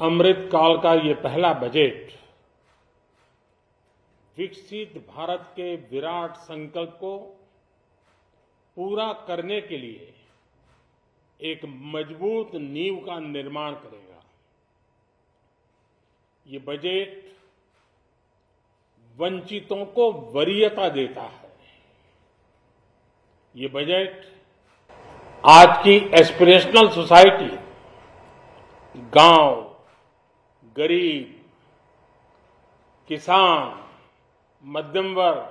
अमृत काल का ये पहला बजट विकसित भारत के विराट संकल्प को पूरा करने के लिए एक मजबूत नींव का निर्माण करेगा। ये बजट वंचितों को वरीयता देता है। ये बजट आज की एस्पिरेशनल सोसाइटी, गांव, गरीब, किसान, मध्यम वर्ग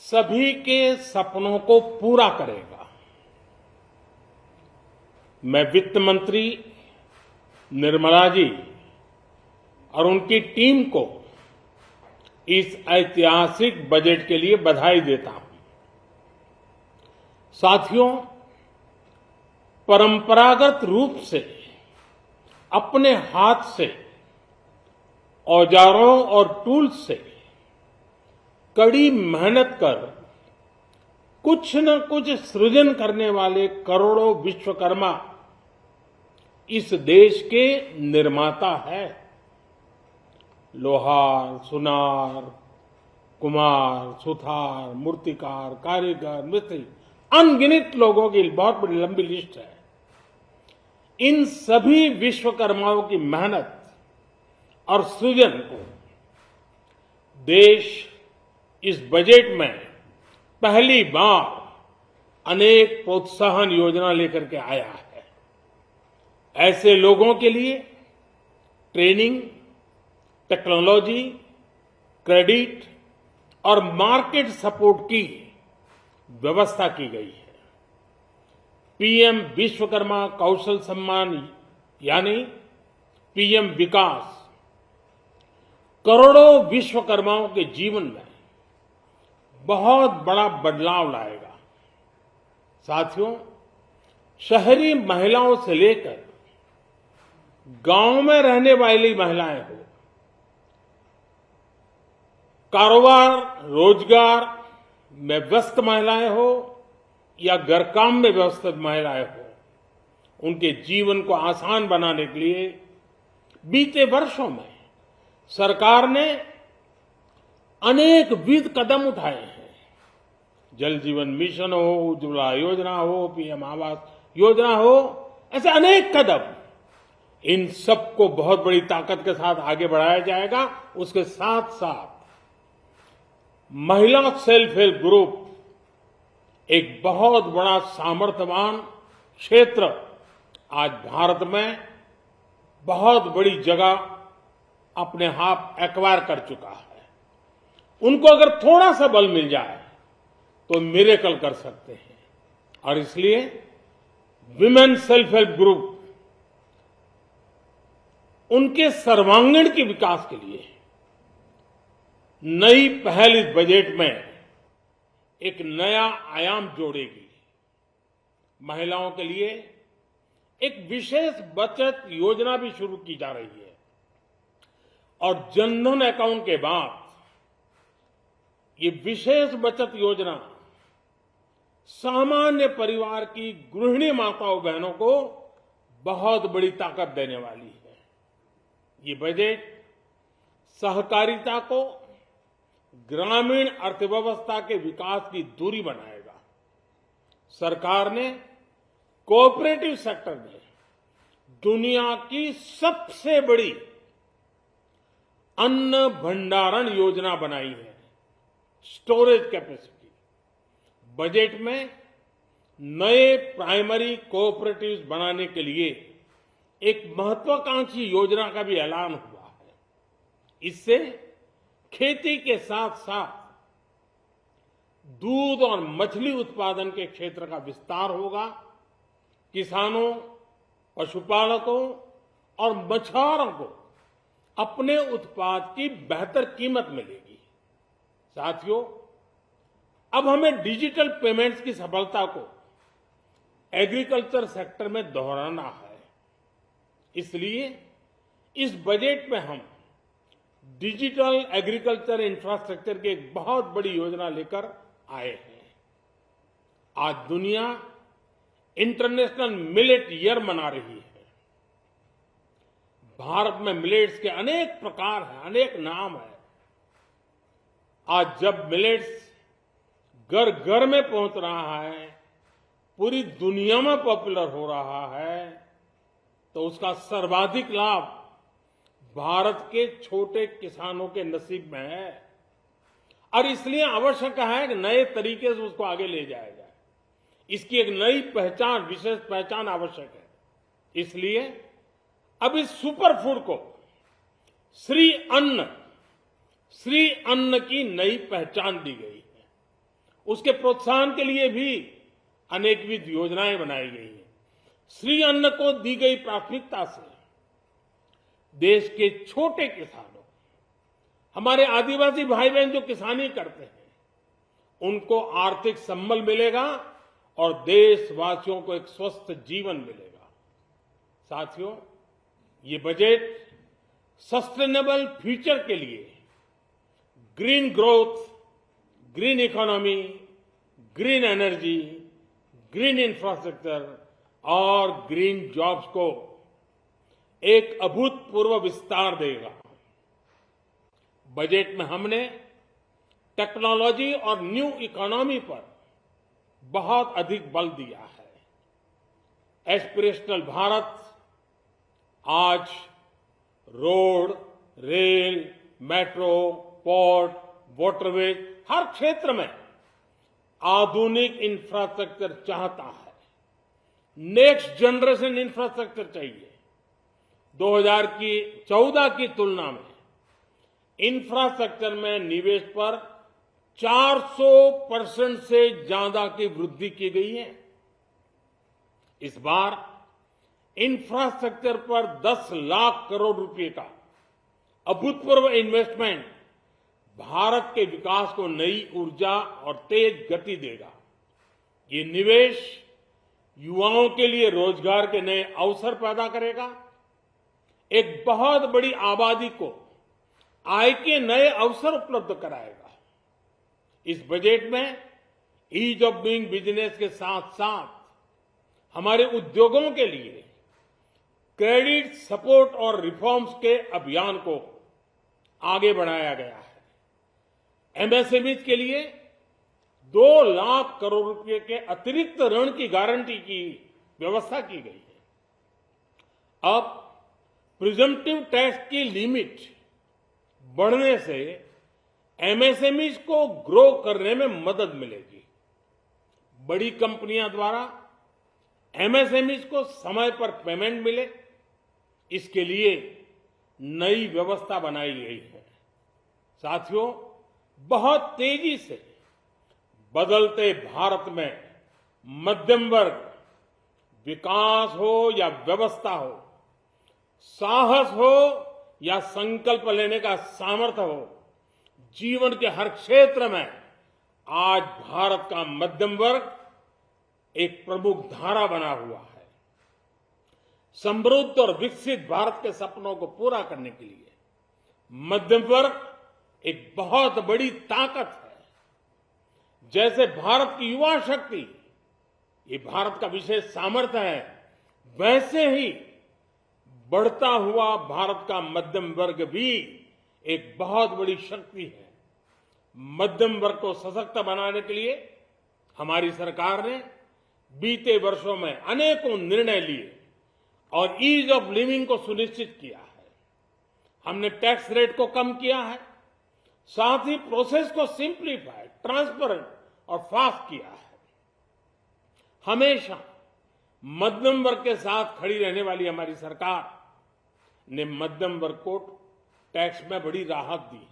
सभी के सपनों को पूरा करेगा। मैं वित्त मंत्री निर्मला जी और उनकी टीम को इस ऐतिहासिक बजट के लिए बधाई देता हूं। साथियों, परंपरागत रूप से अपने हाथ से औजारों और टूल्स से कड़ी मेहनत कर कुछ न कुछ सृजन करने वाले करोड़ों विश्वकर्मा इस देश के निर्माता है। लोहार, सुनार, कुम्हार, सुथार, मूर्तिकार, कारीगर, मिस्त्री, अनगिनत लोगों की बहुत बड़ी लंबी लिस्ट है। इन सभी विश्वकर्माओं की मेहनत और सृजन को देश इस बजट में पहली बार अनेक प्रोत्साहन योजना लेकर के आया है। ऐसे लोगों के लिए ट्रेनिंग, टेक्नोलॉजी, क्रेडिट और मार्केट सपोर्ट की व्यवस्था की गई है। पीएम विश्वकर्मा कौशल सम्मान यानी पीएम विकास करोड़ों विश्वकर्माओं के जीवन में बहुत बड़ा बदलाव लाएगा। साथियों, शहरी महिलाओं से लेकर गांव में रहने वाली महिलाएं हो, कारोबार रोजगार में व्यस्त महिलाएं हो या घर काम में व्यस्त महिलाएं हो, उनके जीवन को आसान बनाने के लिए बीते वर्षों में सरकार ने अनेक विध कदम उठाए हैं। जल जीवन मिशन हो, उज्ज्वला योजना हो, पीएम आवास योजना हो, ऐसे अनेक कदम। इन सबको बहुत बड़ी ताकत के साथ आगे बढ़ाया जाएगा। उसके साथ साथ महिला सेल्फ हेल्प ग्रुप एक बहुत बड़ा सामर्थ्यवान क्षेत्र आज भारत में बहुत बड़ी जगह अपने हाथ एक्वायर कर चुका है। उनको अगर थोड़ा सा बल मिल जाए तो मिरेकल कर सकते हैं। और इसलिए विमेन सेल्फ हेल्प ग्रुप उनके सर्वांगीण के विकास के लिए नई पहल इस बजट में एक नया आयाम जोड़ेगी। महिलाओं के लिए एक विशेष बचत योजना भी शुरू की जा रही है और जनधन अकाउंट के बाद ये विशेष बचत योजना सामान्य परिवार की गृहिणी माताओं बहनों को बहुत बड़ी ताकत देने वाली है। ये बजट सहकारिता को ग्रामीण अर्थव्यवस्था के विकास की धुरी बनाएगा। सरकार ने कोऑपरेटिव सेक्टर में दुनिया की सबसे बड़ी अन्न भंडारण योजना बनाई है, स्टोरेज कैपेसिटी। बजट में नए प्राइमरी कोऑपरेटिव्स बनाने के लिए एक महत्वाकांक्षी योजना का भी ऐलान हुआ है। इससे खेती के साथ साथ दूध और मछली उत्पादन के क्षेत्र का विस्तार होगा। किसानों, पशुपालकों और मछुआरों को अपने उत्पाद की बेहतर कीमत मिलेगी। साथियों, अब हमें डिजिटल पेमेंट्स की सफलता को एग्रीकल्चर सेक्टर में दोहराना है। इसलिए इस बजट में हम डिजिटल एग्रीकल्चर इंफ्रास्ट्रक्चर की एक बहुत बड़ी योजना लेकर आए हैं। आज दुनिया इंटरनेशनल मिलेट ईयर मना रही है। भारत में मिलेट्स के अनेक प्रकार हैं, अनेक नाम हैं। आज जब मिलेट्स घर घर में पहुंच रहा है, पूरी दुनिया में पॉपुलर हो रहा है, तो उसका सर्वाधिक लाभ भारत के छोटे किसानों के नसीब में है। और इसलिए आवश्यक है कि नए तरीके से उसको आगे ले जाया जाए। इसकी एक नई पहचान, विशेष पहचान आवश्यक है। इसलिए अब इस सुपर फूड को श्री अन्न की नई पहचान दी गई है। उसके प्रोत्साहन के लिए भी अनेकविध योजनाएं बनाई गई हैं। श्री अन्न को दी गई प्राथमिकता से देश के छोटे किसानों, हमारे आदिवासी भाई बहन जो किसानी करते हैं, उनको आर्थिक संबल मिलेगा और देशवासियों को एक स्वस्थ जीवन मिलेगा। साथियों, ये बजट सस्टेनेबल फ्यूचर के लिए green growth, green economy, green energy, green infrastructure और ग्रीन जॉब्स को एक अभूतपूर्व विस्तार देगा। बजट में हमने टेक्नोलॉजी और न्यू इकोनॉमी पर बहुत अधिक बल दिया है। एस्पिरेशनल भारत आज road, rail, metro, port, waterways, हर क्षेत्र में आधुनिक इंफ्रास्ट्रक्चर चाहता है। नेक्स्ट जनरेशन इंफ्रास्ट्रक्चर चाहिए। 2014 की तुलना में इंफ्रास्ट्रक्चर में निवेश पर 400% से ज्यादा की वृद्धि की गई है। इस बार इंफ्रास्ट्रक्चर पर 10 लाख करोड़ रुपए का अभूतपूर्व इन्वेस्टमेंट भारत के विकास को नई ऊर्जा और तेज गति देगा। ये निवेश युवाओं के लिए रोजगार के नए अवसर पैदा करेगा, एक बहुत बड़ी आबादी को आय के नए अवसर उपलब्ध कराएगा। इस बजट में ईज ऑफ डूइंग बिजनेस के साथ साथ हमारे उद्योगों के लिए क्रेडिट सपोर्ट और रिफॉर्म्स के अभियान को आगे बढ़ाया गया है। एमएसएमईज के लिए 2 लाख करोड़ रुपए के अतिरिक्त ऋण की गारंटी की व्यवस्था की गई है। अब प्रिजम्पटिव टैक्स की लिमिट बढ़ने से एमएसएमईज को ग्रो करने में मदद मिलेगी। बड़ी कंपनियों द्वारा एमएसएमईज को समय पर पेमेंट मिले, इसके लिए नई व्यवस्था बनाई गई है। साथियों, बहुत तेजी से बदलते भारत में मध्यम वर्ग, विकास हो या व्यवस्था हो, साहस हो या संकल्प लेने का सामर्थ्य हो, जीवन के हर क्षेत्र में आज भारत का मध्यम वर्ग एक प्रमुख धारा बना हुआ है। समृद्ध और विकसित भारत के सपनों को पूरा करने के लिए मध्यम वर्ग एक बहुत बड़ी ताकत है। जैसे भारत की युवा शक्ति ये भारत का विशेष सामर्थ्य है, वैसे ही बढ़ता हुआ भारत का मध्यम वर्ग भी एक बहुत बड़ी शक्ति है। मध्यम वर्ग को सशक्त बनाने के लिए हमारी सरकार ने बीते वर्षों में अनेकों निर्णय लिए और ईज ऑफ लिविंग को सुनिश्चित किया है। हमने टैक्स रेट को कम किया है, साथ ही प्रोसेस को सिंप्लीफाई, ट्रांसपेरेंट और फास्ट किया है। हमेशा मध्यम वर्ग के साथ खड़ी रहने वाली हमारी सरकार ने मध्यम वर्ग को टैक्स में बड़ी राहत दी है।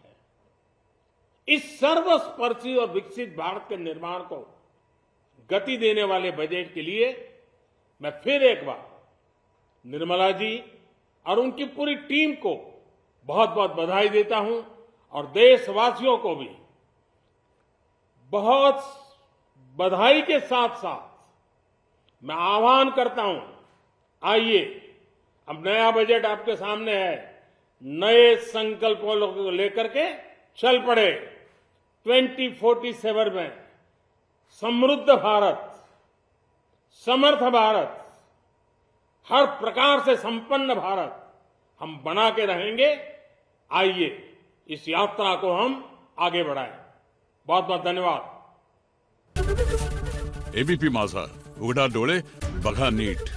इस सर्वस्पर्शी और विकसित भारत के निर्माण को गति देने वाले बजट के लिए मैं फिर एक बार निर्मला जी और उनकी पूरी टीम को बहुत बहुत बधाई देता हूं और देशवासियों को भी बहुत बधाई के साथ साथ मैं आह्वान करता हूं, आइए अब नया बजट आपके सामने है, नए संकल्पों को लेकर के चल पड़े। 2047 में समृद्ध भारत, समर्थ भारत, हर प्रकार से संपन्न भारत हम बना के रहेंगे। आइए इस यात्रा को हम आगे बढ़ाएं। बहुत बहुत धन्यवाद। एबीपी माझा, उघडा डोळे बघा नीट।